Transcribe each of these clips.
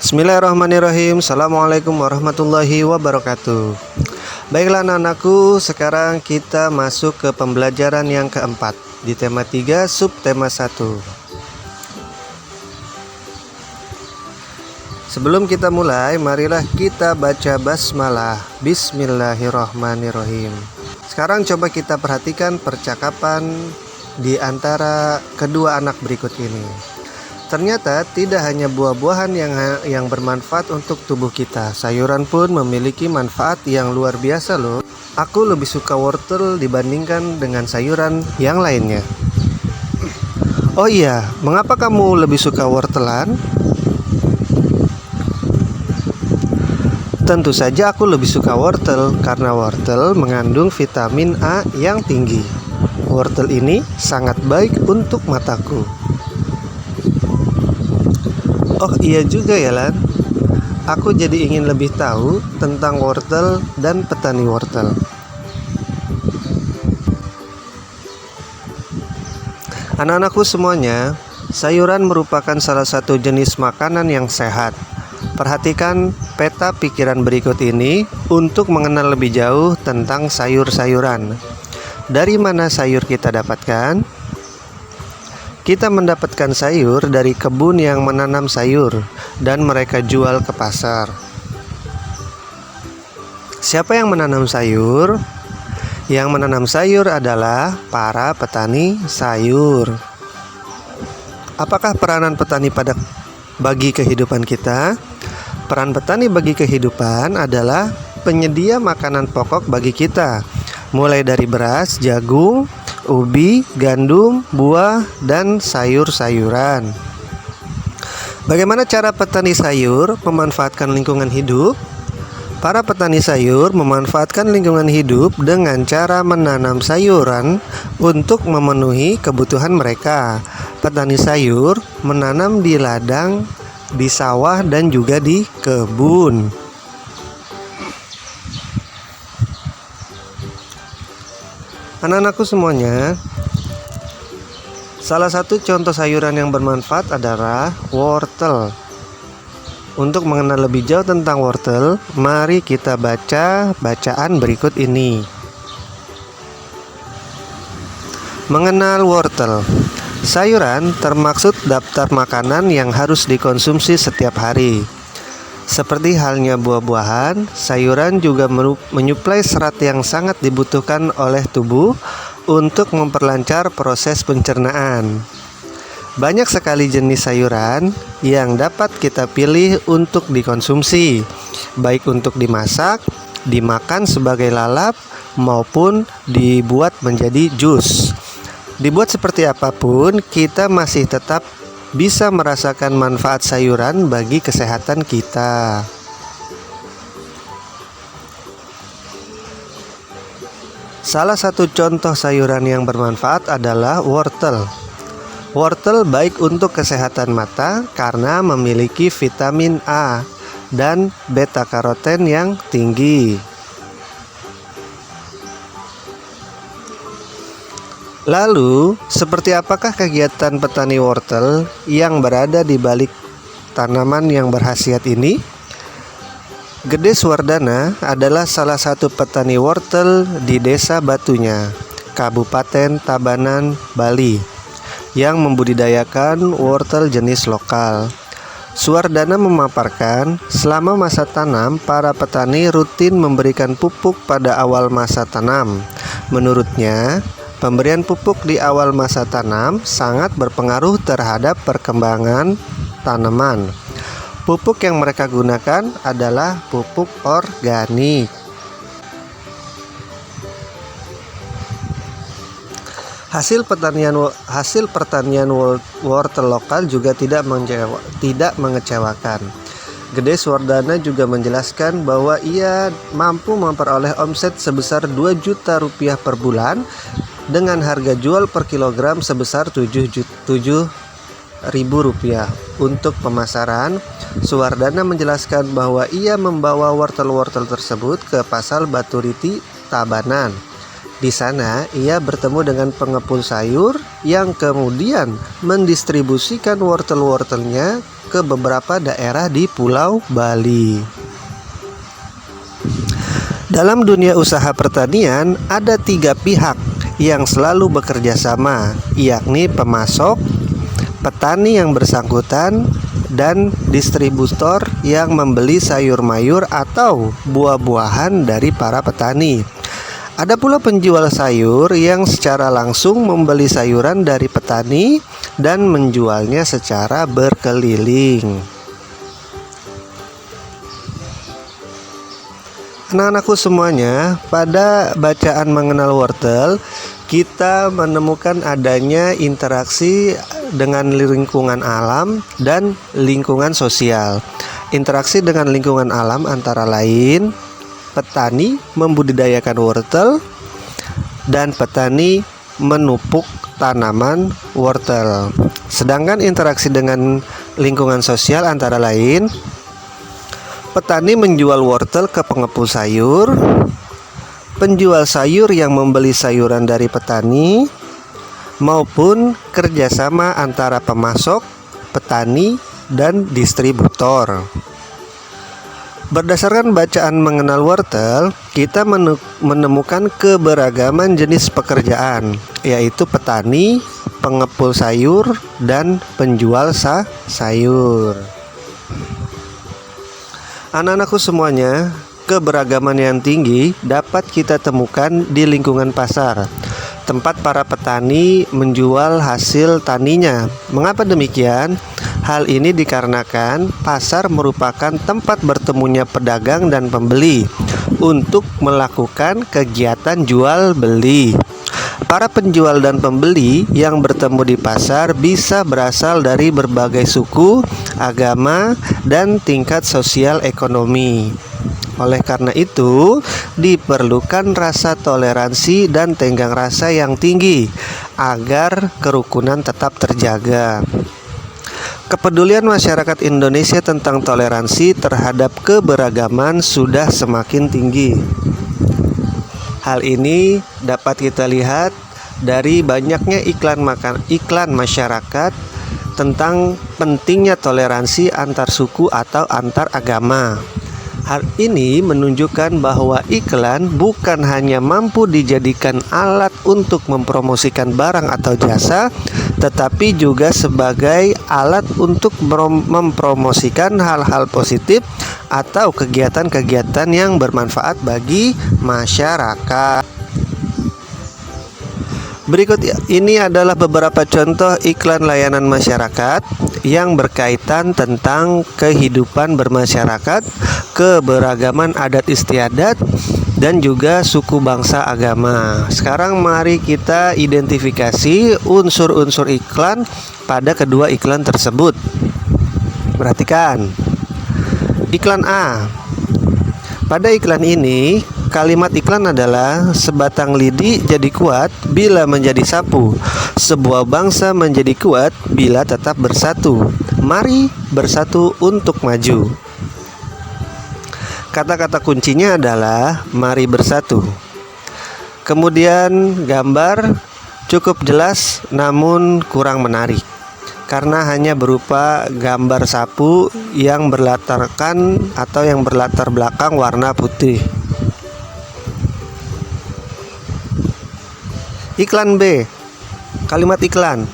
Bismillahirrahmanirrahim. Assalamualaikum warahmatullahi wabarakatuh. Baiklah anak-anakku, sekarang kita masuk ke pembelajaran yang keempat di tema 3 subtema 1. Sebelum kita mulai, marilah kita baca basmalah. Bismillahirrahmanirrahim. Sekarang coba kita perhatikan percakapan di antara kedua anak berikut ini. Ternyata tidak hanya buah-buahan yang bermanfaat untuk tubuh kita. Sayuran pun memiliki manfaat yang luar biasa loh. Aku lebih suka wortel dibandingkan dengan sayuran yang lainnya. Oh iya, mengapa kamu lebih suka wortelan? Tentu saja aku lebih suka wortel karena wortel mengandung vitamin A yang tinggi. Wortel ini sangat baik untuk mataku. Oh iya juga ya Lan. Aku jadi ingin lebih tahu tentang wortel dan petani wortel. Anak-anakku semuanya, sayuran merupakan salah satu jenis makanan yang sehat. Perhatikan peta pikiran berikut ini untuk mengenal lebih jauh tentang sayur-sayuran. Dari mana sayur kita dapatkan? Kita mendapatkan sayur dari kebun yang menanam sayur dan mereka jual ke pasar. Siapa yang menanam sayur? Yang menanam sayur adalah para petani sayur. Apakah peranan petani bagi kehidupan kita? Peran petani bagi kehidupan adalah penyedia makanan pokok bagi kita, mulai dari beras, jagung, ubi, gandum, buah, dan sayur-sayuran. Bagaimana cara petani sayur memanfaatkan lingkungan hidup? Para petani sayur memanfaatkan lingkungan hidup dengan cara menanam sayuran untuk memenuhi kebutuhan mereka. Petani sayur menanam di ladang, di sawah, dan juga di kebun. Anak-anakku semuanya, salah satu contoh sayuran yang bermanfaat adalah wortel. Untuk mengenal lebih jauh tentang wortel, mari kita baca bacaan berikut ini. Mengenal wortel. Sayuran termaksud daftar makanan yang harus dikonsumsi setiap hari. Seperti halnya buah-buahan, sayuran juga menyuplai serat yang sangat dibutuhkan oleh tubuh untuk memperlancar proses pencernaan. Banyak sekali jenis sayuran yang dapat kita pilih untuk dikonsumsi, baik untuk dimasak, dimakan sebagai lalap, maupun dibuat menjadi jus. Dibuat seperti apapun, kita masih tetap bisa merasakan manfaat sayuran bagi kesehatan kita. Salah satu contoh sayuran yang bermanfaat adalah wortel. Wortel baik untuk kesehatan mata karena memiliki vitamin A dan beta karoten yang tinggi. Lalu, seperti apakah kegiatan petani wortel yang berada di balik tanaman yang berkhasiat ini? Gede Swardana adalah salah satu petani wortel di Desa Batunya, Kabupaten Tabanan, Bali, yang membudidayakan wortel jenis lokal. Swardana memaparkan, selama masa tanam, para petani rutin memberikan pupuk pada awal masa tanam. Menurutnya, pemberian pupuk di awal masa tanam sangat berpengaruh terhadap perkembangan tanaman. Pupuk yang mereka gunakan adalah pupuk organik. Hasil pertanian wortel lokal juga tidak mengecewakan. Gede Swardana juga menjelaskan bahwa ia mampu memperoleh omset sebesar 2 juta rupiah per bulan dengan harga jual per kilogram sebesar 7.000 rupiah. Untuk pemasaran, Swardana menjelaskan bahwa ia membawa wortel-wortel tersebut ke pasar Baturiti, Tabanan. Di sana ia bertemu dengan pengepul sayur yang kemudian mendistribusikan wortel-wortelnya ke beberapa daerah di Pulau Bali. Dalam dunia usaha pertanian, ada 3 pihak yang selalu bekerja sama, yakni pemasok, petani yang bersangkutan, dan distributor yang membeli sayur mayur atau buah-buahan dari para petani. Ada pula penjual sayur yang secara langsung membeli sayuran dari petani dan menjualnya secara berkeliling. Anak-anakku semuanya, pada bacaan mengenal wortel, kita menemukan adanya interaksi dengan lingkungan alam dan lingkungan sosial. Interaksi dengan lingkungan alam antara lain petani membudidayakan wortel dan petani menupuk tanaman wortel. Sedangkan interaksi dengan lingkungan sosial antara lain petani menjual wortel ke pengepul sayur, penjual sayur yang membeli sayuran dari petani, maupun kerjasama antara pemasok, petani, dan distributor. Berdasarkan bacaan mengenal wortel, kita menemukan keberagaman jenis pekerjaan, yaitu petani, pengepul sayur, dan penjual sayur. Anak-anakku semuanya, keberagaman yang tinggi dapat kita temukan di lingkungan pasar, tempat para petani menjual hasil taninya. Mengapa demikian? Hal ini dikarenakan pasar merupakan tempat bertemunya pedagang dan pembeli untuk melakukan kegiatan jual beli. Para penjual dan pembeli yang bertemu di pasar bisa berasal dari berbagai suku, agama, dan tingkat sosial ekonomi. Oleh karena itu, diperlukan rasa toleransi dan tenggang rasa yang tinggi agar kerukunan tetap terjaga. Kepedulian masyarakat Indonesia tentang toleransi terhadap keberagaman sudah semakin tinggi. Hal ini dapat kita lihat dari banyaknya iklan masyarakat tentang pentingnya toleransi antar suku atau antar agama. Hal ini menunjukkan bahwa iklan bukan hanya mampu dijadikan alat untuk mempromosikan barang atau jasa, tetapi juga sebagai alat untuk mempromosikan hal-hal positif atau kegiatan-kegiatan yang bermanfaat bagi masyarakat. Berikut ini adalah beberapa contoh iklan layanan masyarakat yang berkaitan tentang kehidupan bermasyarakat, keberagaman adat istiadat, dan juga suku bangsa agama. Sekarang mari kita identifikasi unsur-unsur iklan pada kedua iklan tersebut. Perhatikan. Iklan A. Pada iklan ini, kalimat iklan adalah sebatang lidi jadi kuat bila menjadi sapu. Sebuah bangsa menjadi kuat bila tetap bersatu. Mari bersatu untuk maju. Kata-kata kuncinya adalah mari bersatu. Kemudian gambar cukup jelas namun kurang menarik, karena hanya berupa gambar sapu yang berlatarkan atau yang berlatar belakang warna putih. Iklan B. Kalimat iklan.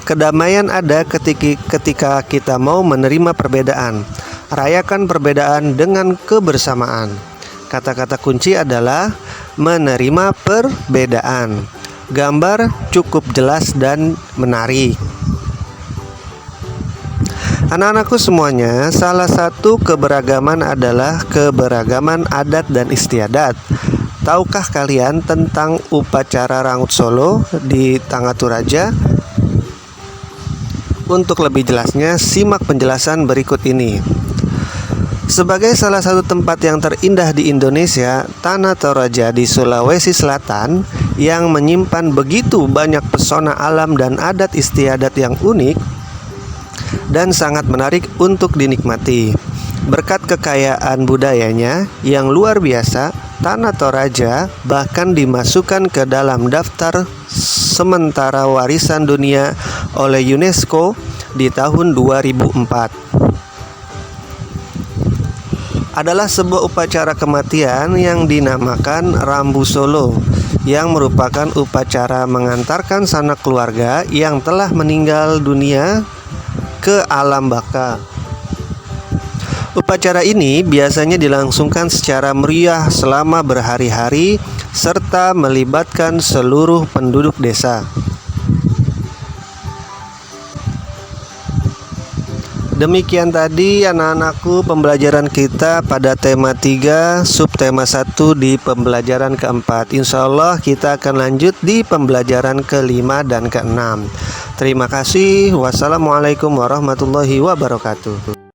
Kedamaian ada ketika kita mau menerima perbedaan. Rayakan perbedaan dengan kebersamaan. Kata-kata kunci adalah menerima perbedaan. Gambar cukup jelas dan menarik. Anak-anakku semuanya, salah satu keberagaman adalah keberagaman adat dan istiadat. Tahukah kalian tentang upacara Rangut Solo di Tangaturaja? Untuk lebih jelasnya, simak penjelasan berikut ini. Sebagai salah satu tempat yang terindah di Indonesia, Tanah Toraja di Sulawesi Selatan yang menyimpan begitu banyak pesona alam dan adat istiadat yang unik dan sangat menarik untuk dinikmati. Berkat kekayaan budayanya yang luar biasa, Tanah Toraja bahkan dimasukkan ke dalam daftar sementara warisan dunia oleh UNESCO di tahun 2004. Adalah sebuah upacara kematian yang dinamakan Rambu Solo, yang merupakan upacara mengantarkan sanak keluarga yang telah meninggal dunia ke alam baka. Upacara ini biasanya dilangsungkan secara meriah selama berhari-hari serta melibatkan seluruh penduduk desa. Demikian tadi anak-anakku pembelajaran kita pada tema 3 subtema 1 di pembelajaran keempat. Insya Allah kita akan lanjut di pembelajaran kelima dan keenam. Terima kasih. Wassalamualaikum warahmatullahi wabarakatuh.